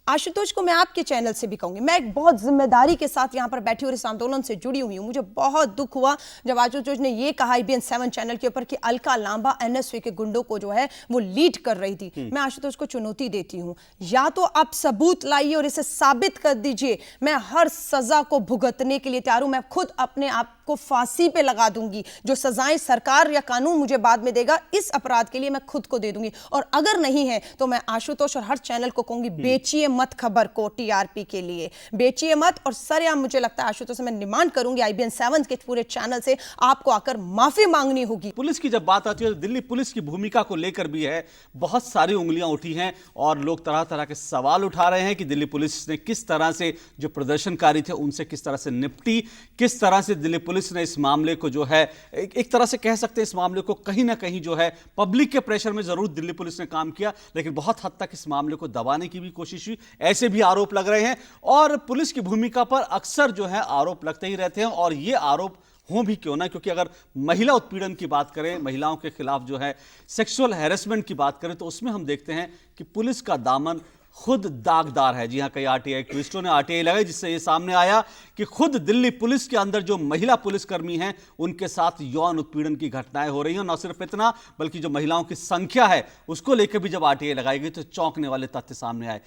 आशुतोष को मैं आपके चैनल से भी कहूंगी, मैं एक बहुत जिम्मेदारी के साथ यहाँ पर बैठी और इस आंदोलन से जुड़ी हुई हूँ। मुझे बहुत दुख हुआ जब आशुतोष ने ये कहा IBN 7 चैनल के ऊपर कि अलका लांबा NSA के गुंडों को जो है वो लीड कर रही थी। मैं आशुतोष को चुनौती देती हूँ, या तो आप सबूत लाइए और इसे साबित कर दीजिए। मैं हर सजा को भुगतने के लिए तैयार हूं। मैं खुद अपने आप को फांसी पे लगा दूंगी। जो सजाएं सरकार या कानून मुझे बाद में देगा, इस अपराध के लिए मैं खुद को दे दूंगी। और अगर नहीं है तो मैं आशुतोष और हर चैनल को कहूंगी, बेचिए मत खबर को TRP के लिए, बेचिए मत। और सरेआम मुझे लगता है आशुतोष से मैं डिमांड करूंगी IBN 7 के पूरे चैनल से आपको आकर माफी मांगनी होगी। पुलिस की जब बात आती है तो दिल्ली पुलिस की भूमिका को लेकर भी है, बहुत सारी उंगलियां उठी हैं और लोग तरह तरह के सवाल उठा रहे हैं कि दिल्ली पुलिस ने किस तरह से जो प्रदर्शनकारी थे उनसे किस तरह से निपटी, किस तरह से दिल्ली पुलिस ने इस मामले को जो है एक तरह से कह सकते हैं इस मामले को कहीं ना कहीं जो है पब्लिक के प्रेशर में जरूर दिल्ली पुलिस ने काम किया, लेकिन बहुत हद तक इस मामले को दबाने की भी कोशिश हुई, ऐसे भी आरोप लग रहे हैं। और पुलिस की भूमिका पर अक्सर जो है आरोप लगते ही रहते हैं, और ये आरोप हो भी क्यों ना, क्योंकि अगर महिला उत्पीड़न की बात करें, महिलाओं के खिलाफ जो है सेक्सुअल हैरेसमेंट की बात करें, तो उसमें हम देखते हैं कि पुलिस का दामन खुद दागदार है। जी हां, कई RTI एक्टिविस्टों ने RTI लगाई, जिससे ये सामने आया कि खुद दिल्ली पुलिस के अंदर जो महिला पुलिसकर्मी हैं उनके साथ यौन उत्पीड़न की घटनाएं हो रही हैं। न सिर्फ इतना, बल्कि जो महिलाओं की संख्या है उसको लेकर भी जब RTI लगाई गई तो चौंकने वाले तथ्य सामने आए।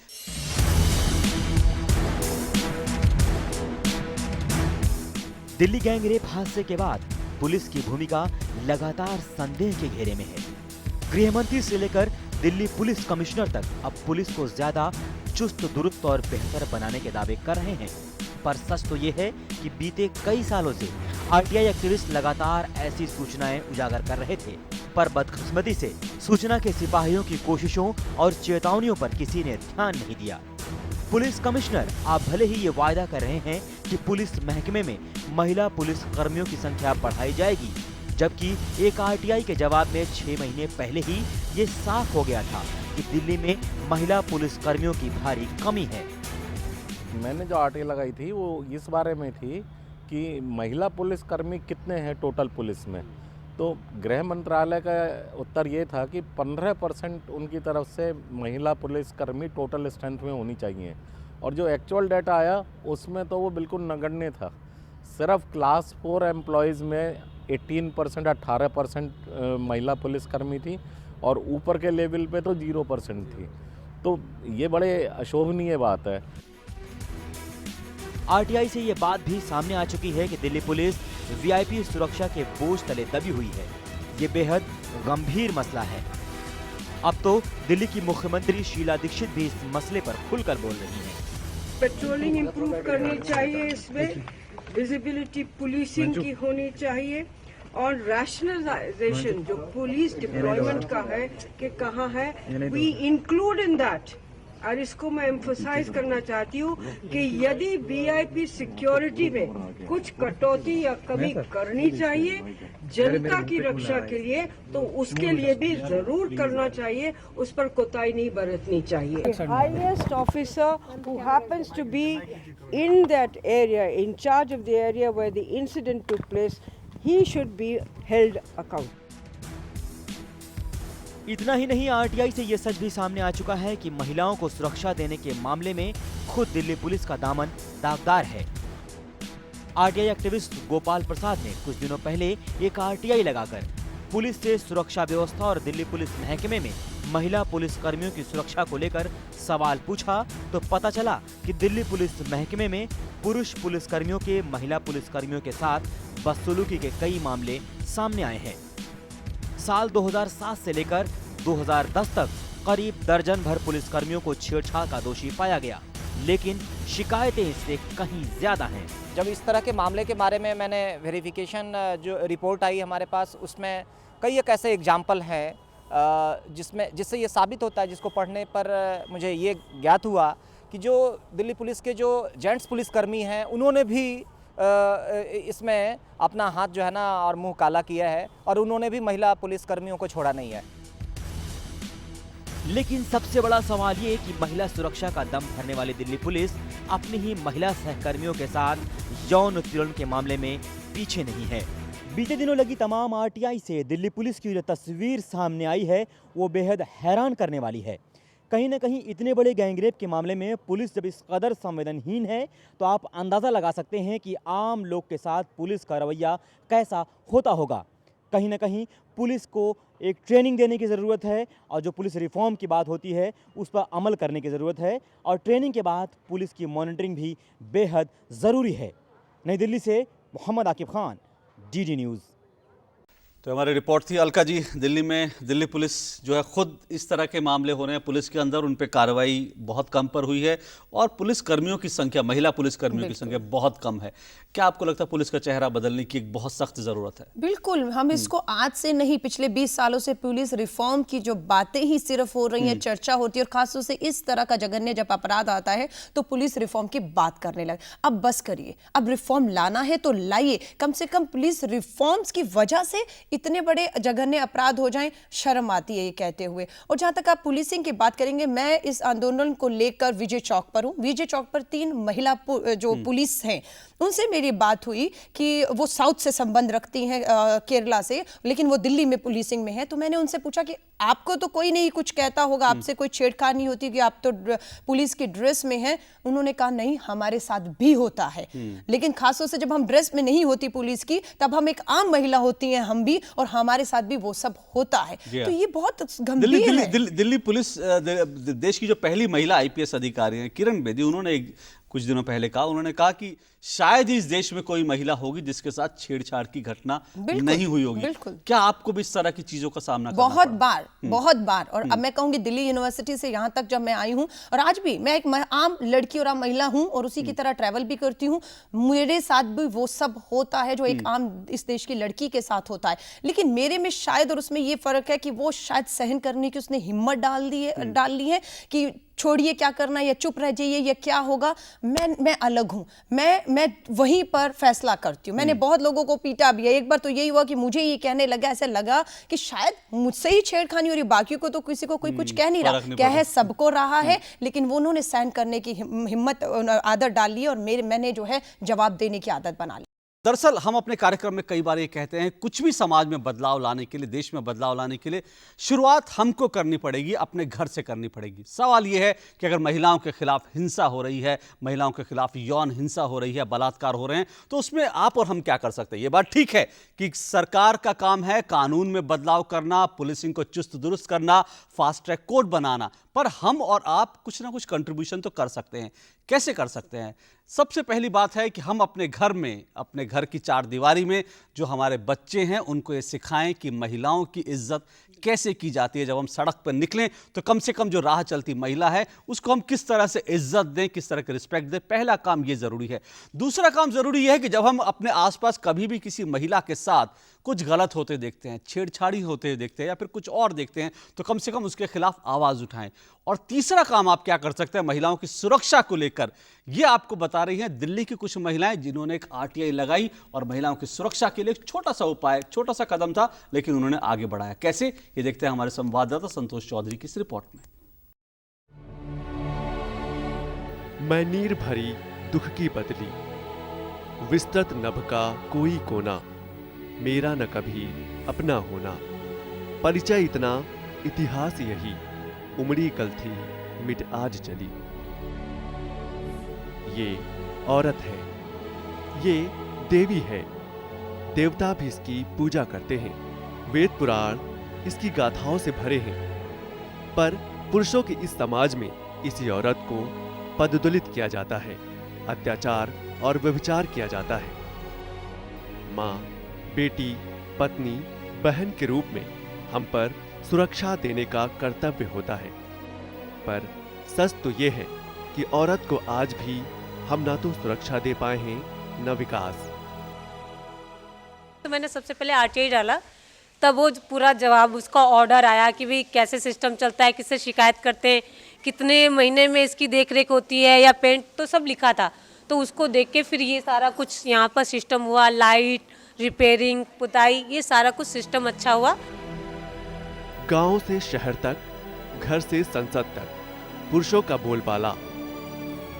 दिल्ली गैंगरेप हादसे के बाद पुलिस की भूमिका लगातार संदेह के घेरे में है। गृहमंत्री से लेकर दिल्ली पुलिस कमिश्नर तक अब पुलिस को ज्यादा चुस्त दुरुस्त और बेहतर बनाने के दावे कर रहे हैं। पर सच तो ये है कि बीते कई सालों से RTI एक्टिविस्ट लगातार ऐसी सूचनाएं उजागर कर रहे थे, पर बदकिस्मती से सूचना के सिपाहियों की कोशिशों और चेतावनियों पर किसी ने ध्यान नहीं दिया। पुलिस कमिश्नर आप भले ही ये वायदा कर रहे हैं कि पुलिस महकमे में महिला पुलिस कर्मियों की संख्या बढ़ाई जाएगी, जबकि एक RTI के जवाब में 6 महीने पहले ही ये साफ हो गया था कि दिल्ली में महिला पुलिस कर्मियों की भारी कमी है। मैंने जो RTI लगाई थी वो इस बारे में थी कि महिला पुलिसकर्मी कितने हैं टोटल पुलिस में। तो गृह मंत्रालय का उत्तर ये था कि 15% उनकी तरफ से महिला पुलिसकर्मी टोटल स्ट्रेंथ में होनी चाहिए, और जो एक्चुअल डाटा आया उसमें तो वो बिल्कुल नगण्य था। सिर्फ क्लास 4 एम्प्लॉयज़ में 18% 18% महिला पुलिसकर्मी थी, और ऊपर के लेवल पे तो 0% थी। तो ये बड़े अशोभनीय बात है। RTI से ये बात भी सामने आ चुकी है कि दिल्ली पुलिस VIP सुरक्षा के बोझ तले दबी हुई है। ये बेहद गंभीर मसला है। अब तो दिल्ली की मुख्यमंत्री शीला दीक्षित भी इस मसले पर खुलकर बोल रही हैं। पेट्रोलिंग इंप्रूव करनी चाहिए, इसमें विजिबिलिटी पुलिसिंग की होनी चाहिए, और रैशनलाइजेशन जो पुलिस डिप्लॉयमेंट का है कि कहाँ है, वी इंक्लूड इन दैट। और इसको मैं एम्फोसाइज करना चाहती हूँ कि यदि VIP सिक्योरिटी में कुछ कटौती या कमी करनी चाहिए जनता की रक्षा के लिए, तो उसके लिए भी जरूर करना चाहिए, उस पर कोताही नहीं बरतनी चाहिए। Highest officer who happens to be in that area, in charge of the area where the incident took place, he should be held accountable. इतना ही नहीं, RTI से ये सच भी सामने आ चुका है कि महिलाओं को सुरक्षा देने के मामले में खुद दिल्ली पुलिस का दामन दागदार है। RTI एक्टिविस्ट गोपाल प्रसाद ने कुछ दिनों पहले एक RTI लगाकर पुलिस से सुरक्षा व्यवस्था और दिल्ली पुलिस महकमे में महिला पुलिस कर्मियों की सुरक्षा को लेकर सवाल पूछा, तो पता चला कि दिल्ली पुलिस महकमे में पुरुष पुलिसकर्मियों के महिला पुलिसकर्मियों के साथ बदसलूकी के कई मामले सामने आए हैं। साल 2007 से लेकर 2010 तक करीब दर्जन भर पुलिसकर्मियों को छेड़छाड़ का दोषी पाया गया, लेकिन शिकायतें इससे कहीं ज्यादा हैं। जब इस तरह के मामले के बारे में मैंने वेरिफिकेशन जो रिपोर्ट आई हमारे पास, उसमें कई एक ऐसे एग्जाम्पल हैं जिससे ये साबित होता है, जिसको पढ़ने पर मुझे ये ज्ञात हुआ कि जो दिल्ली पुलिस के जो जेंट्स पुलिसकर्मी हैं उन्होंने भी इसमें अपना हाथ जो है ना और मुंह काला किया है, और उन्होंने भी महिला पुलिसकर्मियों को छोड़ा नहीं है। लेकिन सबसे बड़ा सवाल ये कि महिला सुरक्षा का दम भरने वाली दिल्ली पुलिस अपनी ही महिला सहकर्मियों के साथ यौन उत्पीड़न के मामले में पीछे नहीं है। बीते दिनों लगी तमाम RTI से दिल्ली पुलिस की जो तस्वीर सामने आई है वो बेहद हैरान करने वाली है। कहीं ना कहीं इतने बड़े गैंगरेप के मामले में पुलिस जब इस कदर संवेदनहीन है तो आप अंदाज़ा लगा सकते हैं कि आम लोग के साथ पुलिस का रवैया कैसा होता होगा। कहीं ना कहीं पुलिस को एक ट्रेनिंग देने की ज़रूरत है और जो पुलिस रिफॉर्म की बात होती है उस पर अमल करने की ज़रूरत है और ट्रेनिंग के बाद पुलिस की मॉनिटरिंग भी बेहद ज़रूरी है। नई दिल्ली से मोहम्मद आकिब खान, DD न्यूज़। तो हमारी रिपोर्ट थी अलका जी। दिल्ली में दिल्ली पुलिस जो है खुद इस तरह के मामले हो रहे हैं पुलिस के अंदर, उन पे कार्रवाई बहुत कम पर हुई है और पुलिस कर्मियों की संख्या, महिला पुलिस कर्मियों की संख्या बहुत कम है। क्या आपको लगता है पुलिस का चेहरा बदलने की एक बहुत सख्त जरूरत है? बिल्कुल, हम इसको आज से नहीं, पिछले 20 सालों से पुलिस रिफॉर्म की जो बातें ही सिर्फ हो रही हैं, चर्चा होती है और खासतौर से इस तरह का जघन्य जब अपराध आता है तो पुलिस रिफॉर्म की बात करने लगे। अब बस करिए, अब रिफॉर्म लाना है तो लाइए। कम से कम पुलिस रिफॉर्म्स की वजह से इतने बड़े जघन्य अपराध हो जाएं, शर्म आती है ये कहते हुए। और जहां तक आप पुलिसिंग की बात करेंगे, मैं इस आंदोलन को लेकर विजय चौक पर हूं। विजय चौक पर 3 महिला जो पुलिस हैं उनसे मेरी बात हुई कि वो साउथ से संबंध रखती हैं, केरला से, लेकिन वो दिल्ली में पुलिसिंग में है। तो मैंने उनसे पूछा कि आपको तो कोई नहीं कुछ कहता होगा, आपसे कोई छेड़खानी नहीं होती कि आप तो पुलिस की ड्रेस में हैं? उन्होंने कहा नहीं, हमारे साथ भी होता है, लेकिन खासतौर से जब हम ड्रेस में नहीं होती पुलिस की, तब हम एक आम महिला होती हैं हम भी, और हमारे साथ भी वो सब होता है। तो ये बहुत गंभीर है। दिल्ली पुलिस देश की जो पहली महिला IPS अधिकारी हैं किरण बेदी, उन्होंने कुछ दिनों पहले कहा, उन्होंने कहा कि शायद इस देश में कोई महिला होगी जिसके साथ छेड़छाड़ की घटना नहीं हुई होगी। क्या आपको भी इस तरह की चीजों का सामना करना पड़ा? बहुत बार। और अब मैं कहूंगी दिल्ली यूनिवर्सिटी से यहाँ तक जब मैं आई हूँ, और आज भी मैं एक आम लड़की और आम महिला हूँ और उसी की तरह ट्रैवल भी करती हूँ, मेरे साथ भी वो सब होता है जो एक आम इस देश की लड़की के साथ होता है। लेकिन मेरे में शायद, और उसमें ये फर्क है कि वो शायद सहन करने की उसने हिम्मत डाल ली है कि छोड़िए क्या करना, या चुप रह जाइए, या क्या होगा। मैं अलग हूं, मैं वहीं पर फैसला करती हूं। मैंने बहुत लोगों को पीटा भी है। एक बार तो यही हुआ कि मुझे ये कहने लगा, ऐसे लगा कि शायद मुझसे ही छेड़खानी हो रही, बाकियों को तो किसी को कोई कुछ कह नहीं रहा, क्या है सबको रहा है। लेकिन वो उन्होंने सहन करने की हिम्मत, आदत डाल ली और मैंने जो है जवाब देने की आदत बना ली। दरअसल हम अपने कार्यक्रम में कई बार ये कहते हैं, कुछ भी समाज में बदलाव लाने के लिए, देश में बदलाव लाने के लिए शुरुआत हमको करनी पड़ेगी, अपने घर से करनी पड़ेगी। सवाल ये है कि अगर महिलाओं के खिलाफ हिंसा हो रही है, महिलाओं के खिलाफ यौन हिंसा हो रही है, बलात्कार हो रहे हैं, तो उसमें आप और हम क्या कर सकते हैं? ये बात ठीक है कि सरकार का काम है कानून में बदलाव करना, पुलिसिंग को चुस्त दुरुस्त करना, फास्ट ट्रैक कोर्ट बनाना, पर हम और आप कुछ ना कुछ कंट्रीब्यूशन तो कर सकते हैं। कैसे कर सकते हैं? सबसे पहली बात है कि हम अपने घर में, अपने घर की 4 दीवारी में जो हमारे बच्चे हैं उनको ये सिखाएं कि महिलाओं की इज्जत कैसे की जाती है। जब हम सड़क पर निकलें तो कम से कम जो राह चलती महिला है उसको हम किस तरह से इज्जत दें, किस तरह के रिस्पेक्ट दें। पहला काम ये जरूरी है। दूसरा काम जरूरी है कि जब हम अपने आसपास कभी भी किसी महिला के साथ कुछ गलत होते देखते हैं, छेड़छाड़ी होते देखते हैं या फिर कुछ और देखते हैं, तो कम से कम उसके खिलाफ आवाज उठाएं। और तीसरा काम आप क्या कर सकते हैं महिलाओं की सुरक्षा को लेकर, ये आपको बता रही हैं दिल्ली की कुछ महिलाएं जिन्होंने एक RTI लगाई और महिलाओं की सुरक्षा के लिए एक छोटा सा उपाय, छोटा सा कदम था, लेकिन उन्होंने आगे बढ़ाया। कैसे, ये देखते हैं हमारे संवाददाता संतोष चौधरी की इस रिपोर्ट में। मैं नीर भरी दुख की बदली, विस्तृत नभ का कोई कोना, मेरा न कभी अपना होना, परिचय इतना इतिहास यही, उमड़ी कल थी मिट आज चली। ये औरत है, ये देवी है, देवता भी इसकी पूजा करते हैं, वेद पुराण इसकी गाथाओं से भरे हैं। पर पुरुषों के इस समाज में इसी औरत को पददलित किया जाता है, अत्याचार और व्यभिचार किया जाता है। माँ, बेटी, पत्नी, बहन के रूप में हम पर सुरक्षा देने का कर्तव्य होता है। पर सच तो ये है कि औरत को आज भी हम ना तो सुरक्षा दे पाए हैं, न विकास। तो मैंने सबसे पहले RTI डाला, तब वो पूरा जवाब, उसका ऑर्डर आया कि भाई कैसे सिस्टम चलता है, किससे शिकायत करते हैं, कितने महीने में इसकी देखरेख होती है, या पेंट, तो सब लिखा था। तो उसको देख के फिर ये सारा कुछ यहाँ पर सिस्टम हुआ, लाइट, रिपेयरिंग, पुताई, ये सारा कुछ सिस्टम अच्छा हुआ। गांव से शहर तक, घर से संसद तक, पुरुषों का बोलबाला।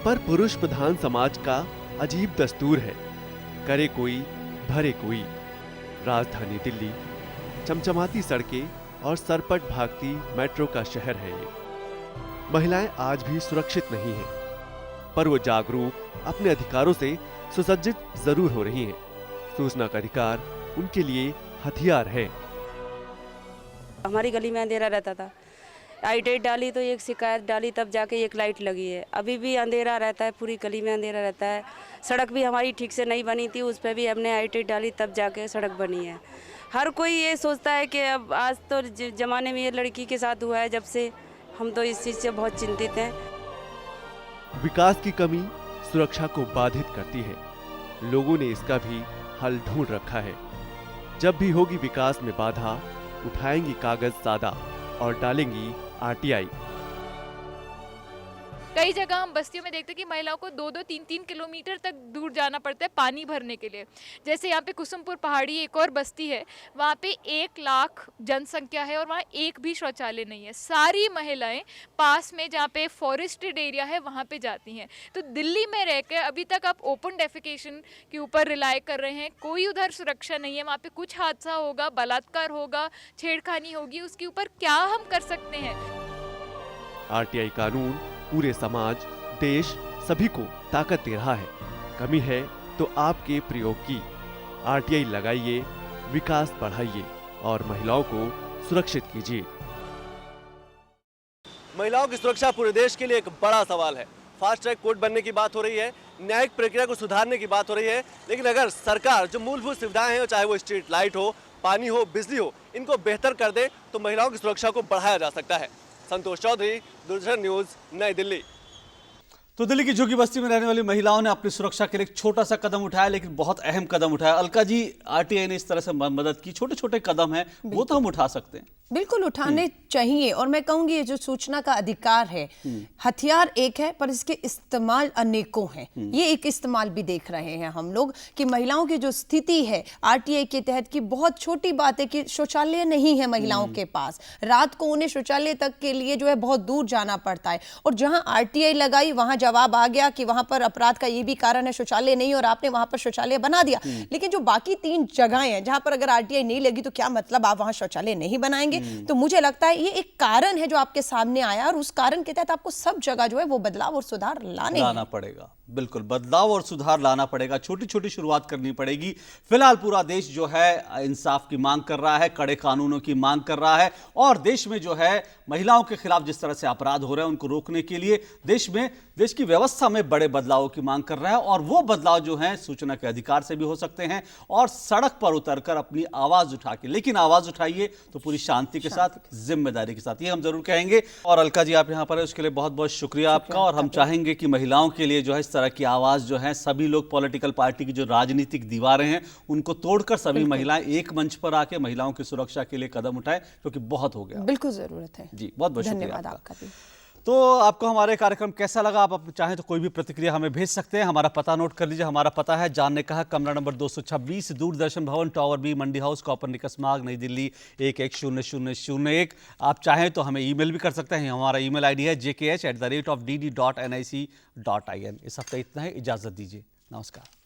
पर पुरुष प्रधान समाज का अजीब दस्तूर है, करे कोई भरे कोई। राजधानी दिल्ली, चमचमाती सड़कें और सरपट भागती मेट्रो का शहर है ये। महिलाएं आज भी सुरक्षित नहीं हैं, पर वो जागरूक, अपने अधिकारों से सुसज्जित जरूर हो रही हैं। सूचना का अधिकार उनके लिए हथियार है। हमारी गली में अंधेरा रहता था, लाइट डाली तो एक शिकायत डाली, तब जाके एक लाइट लगी है। अभी भी अंधेरा रहता है, पूरी गली में अंधेरा रहता है। सड़क भी हमारी ठीक से नहीं बनी थी, उस पर भी हमने लाइट डाली, तब जाके सड़क बनी है। हर कोई ये सोचता है कि अब आज तो ज़माने में ये लड़की के साथ हुआ है, जब से हम तो इस चीज़ से बहुत चिंतित हैं। विकास की कमी सुरक्षा को बाधित करती है। लोगों ने इसका भी हल ढूंढ रखा है। जब भी होगी विकास में बाधा, उठाएंगी कागज सादा और डालेंगी आरटीआई। कई जगह हम बस्तियों में देखते हैं कि महिलाओं को 2-2, 3-3 किलोमीटर तक दूर जाना पड़ता है पानी भरने के लिए। जैसे यहाँ पे कुसुमपुर पहाड़ी एक और बस्ती है, वहाँ पे 1 लाख जनसंख्या है और वहाँ एक भी शौचालय नहीं है। सारी महिलाएं पास में जहाँ पे फॉरेस्टेड एरिया है वहाँ पे जाती हैं। तो दिल्ली में रहकर अभी तक आप ओपन डेफिकेशन के ऊपर रिलाय कर रहे हैं, कोई उधर सुरक्षा नहीं है। वहाँ पे कुछ हादसा होगा, बलात्कार होगा, छेड़खानी होगी, उसके ऊपर क्या हम कर सकते हैं? आरटीआई कानून पूरे समाज, देश सभी को ताकत दे रहा है। कमी है तो आपके प्रयोग की। आरटीआई लगाइए, विकास बढ़ाइए और महिलाओं को सुरक्षित कीजिए। महिलाओं की सुरक्षा पूरे देश के लिए एक बड़ा सवाल है। फास्ट ट्रैक कोर्ट बनने की बात हो रही है, न्यायिक प्रक्रिया को सुधारने की बात हो रही है, लेकिन अगर सरकार जो मूलभूत सुविधाएं हैं, चाहे वो स्ट्रीट लाइट हो, पानी हो, बिजली हो, इनको बेहतर कर दे तो महिलाओं की सुरक्षा को बढ़ाया जा सकता है। संतोष चौधरी, दूरदर्शन न्यूज, नई दिल्ली। तो दिल्ली की झुग्गी बस्ती में रहने वाली महिलाओं ने अपनी सुरक्षा के लिए एक छोटा सा कदम उठाया, लेकिन बहुत अहम कदम उठाया। अलका जी, आरटीआई ने इस तरह से मदद की, छोटे छोटे कदम हैं, वो तो हम उठा सकते हैं। बिल्कुल उठाने चाहिए। और मैं कहूंगी ये जो सूचना का अधिकार है, हथियार एक है पर इसके इस्तेमाल अनेकों हैं। ये एक इस्तेमाल भी देख रहे हैं हम लोग कि महिलाओं की जो स्थिति है आरटीआई के तहत की, बहुत छोटी बात है कि शौचालय नहीं है महिलाओं के पास, रात को उन्हें शौचालय तक के लिए जो है बहुत दूर जाना पड़ता है। और जहां आरटीआई लगाई वहां जवाब आ गया कि वहां पर अपराध का ये भी कारण है, शौचालय नहीं, और आपने वहां पर शौचालय बना दिया। लेकिन जो बाकी 3 जगहें हैं जहां पर अगर आरटीआई नहीं लगी तो क्या मतलब आप वहां शौचालय नहीं बनाएंगे? तो मुझे लगता है ये एक कारण है जो आपके सामने आया, और उस कारण के तहत आपको सब जगह जो है वो बदलाव और सुधार लाना पड़ेगा। बिल्कुल, बदलाव और सुधार लाना पड़ेगा, छोटी छोटी शुरुआत करनी पड़ेगी। फिलहाल पूरा देश जो है इंसाफ की मांग कर रहा है, कड़े कानूनों की मांग कर रहा है, और देश में जो है महिलाओं के खिलाफ जिस तरह से अपराध हो रहे हैं उनको रोकने के लिए देश की व्यवस्था में बड़े बदलावों की मांग कर रहा है। और वो बदलाव जो है सूचना के अधिकार से भी हो सकते हैं और सड़क पर उतरकर अपनी आवाज उठा के, लेकिन आवाज उठाइए तो पूरी शांति के साथ, जिम्मेदारी के साथ, ये हम जरूर कहेंगे। और अलका जी, आप यहाँ पर है, उसके लिए बहुत बहुत शुक्रिया आपका। और हम चाहेंगे कि महिलाओं के लिए जो है इस तरह की आवाज जो है, सभी लोग पॉलिटिकल पार्टी की जो राजनीतिक दीवारें हैं उनको तोड़कर सभी महिलाएं एक मंच पर आके महिलाओं की सुरक्षा के लिए कदम उठाएं, क्योंकि बहुत हो गया। बिल्कुल जरूरत है जी, बहुत बहुत धन्यवाद आपका भी। तो आपको हमारे कार्यक्रम कैसा लगा? आप चाहें तो कोई भी प्रतिक्रिया हमें भेज सकते हैं। हमारा पता नोट कर लीजिए। हमारा पता है जानने कहा, कमरा नंबर 226, दूरदर्शन भवन, टावर बी, मंडी हाउस, कॉपरनिकस मार्ग, नई दिल्ली 110001। आप चाहें तो हमें ईमेल भी कर सकते हैं। हमारा ईमेल आईडी है jkh@dd.nic.in। इस हफ्ते इतना ही, इजाजत दीजिए, नमस्कार।